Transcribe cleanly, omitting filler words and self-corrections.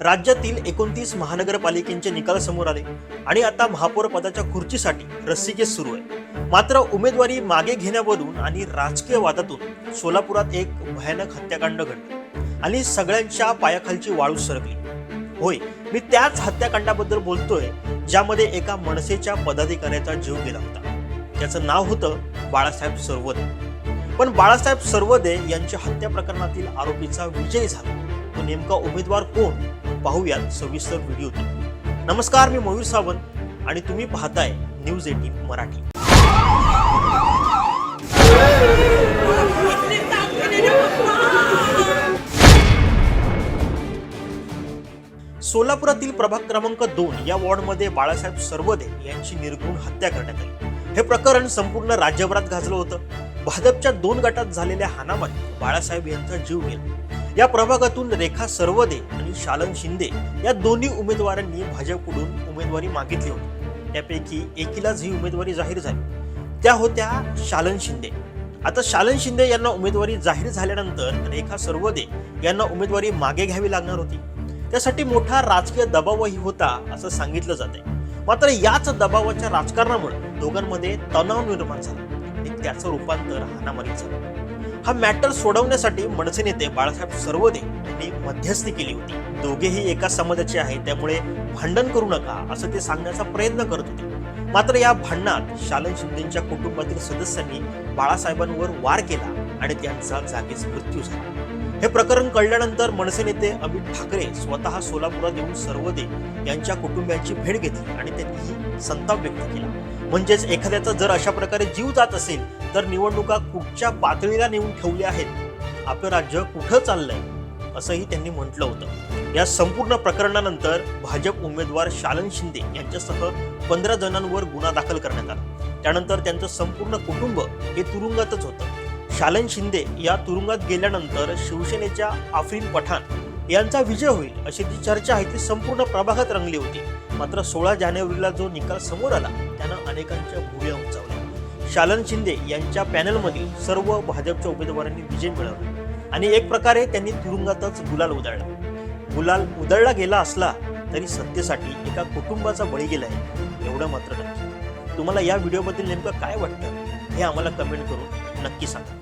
राज्यातील 29 महानगरपालिकेचे निकाल समोर आले आणि आता महापौर पदाच्या खुर्चीसाठी रस्सीखेच सुरू आहे। मात्र उमेदवारी मागे घेण्यावरून आणि राजकीय वादातून सोलापुरात एक भयानक हत्याकांड घडले आणि सगळ्यांच्या पायाखालची वाळू सरकली। होय, मी त्याच हत्याकांडाबद्दल बोलतोय ज्यामध्ये एका मनसेच्या पदाधिकाऱ्याचा जीव गेला होता। त्याचं नाव होतं बाळासाहेब सरवदे। पण बाळासाहेब सरवदे यांच्या हत्या प्रकरणातील आरोपीचा विजय झाला। तो नेमका उमेदवार कोण, पाहूयात सविस्तर व्हिडिओतून। नमस्कार, मी मयूर सावंत आणि तुम्ही पाहताय न्यूज 18 मराठी। सोलापुरातील प्रभाग क्रमांक 2 या वॉर्डमध्ये बाळासाहेब सरवदे यांची निर्घृण हत्या करण्यात आली। हे प्रकरण संपूर्ण राज्यभरात गाजलं होतं। भाजपच्या 2 गटात झालेल्या हाणामारीत बाळासाहेब यांचा जीव गेला। या प्रभागातून रेखा सरवदे आणि शालन शिंदे या दोन्ही उमेदवारांनी भाजपकडून उमेदवारी मागितली होती। त्यापैकी एकीलाच ही उमेदवारी जाहीर झाली, त्या होत्या शालन शिंदे। आता शालन शिंदे यांना उमेदवारी जाहीर झाल्यानंतर रेखा सरवदे यांना उमेदवारी मागे घ्यावी लागणार होती। त्यासाठी मोठा राजकीय दबावही होता असं सांगितलं जातंय। मात्र याच दबावाच्या राजकारणामुळे दोघांमध्ये तणाव निर्माण झाला आणि त्याचं रूपांतर हाणामारीत झालं। हा मॅटर सोडवण्यासाठी मनसे नेते बाळासाहेब सरवदे यांनी मध्यस्थी केली होती। दोघेही एका समाजाचे आहेत, त्यामुळे भांडण करू नका असं ते सांगण्याचा प्रयत्न करत होते। मात्र या भांडणात शालन शिंदेच्या कुटुंबातील सदस्यांनी बाळासाहेबांवर वार केला आणि त्यांचा जागीच मृत्यू झाला। हे प्रकरण कळल्यानंतर मनसे नेते अमित ठाकरे स्वतः सोलापुरात येऊन सरवदे यांच्या कुटुंबियांची भेट घेतली आणि त्यांनी संताप व्यक्त केला। म्हणजेच एखाद्याचा जर अशा प्रकारे जीव जात असेल तर निवडणुका कुठच्या पातळीला नेऊन ठेवल्या आहेत, आपलं राज्य कुठं चाललंय असंही त्यांनी म्हटलं होतं। या संपूर्ण प्रकरणानंतर भाजप उमेदवार शालन शिंदे यांच्यासह 15 जणांवर गुन्हा दाखल करण्यात आला। त्यानंतर त्यांचं संपूर्ण कुटुंब हे तुरुंगातच होतं। शालन शिंदे या तुरुंगात गेल्यानंतर शिवसेनेच्या आफरीन पठाण यांचा विजय होईल अशी जी चर्चा आहे ती संपूर्ण प्रभागात रंगली होती। मात्र 16 जानेवारीला जो निकाल समोर आला त्यानं अनेकांच्या भुवया उंचावल्या। शालन शिंदे यांच्या पॅनलमधील सर्व भाजपच्या उमेदवारांनी विजय मिळवला आणि एक प्रकारे त्यांनी तुरुंगातच गुलाल उधळला। गुलाल उधळला गेला असला तरी सत्तेसाठी एका कुटुंबाचा बळी गेलाय एवढं मात्र नक्की। तुम्हाला या व्हिडिओबद्दल नेमकं काय वाटतं हे आम्हाला कमेंट करून नक्की सांगा।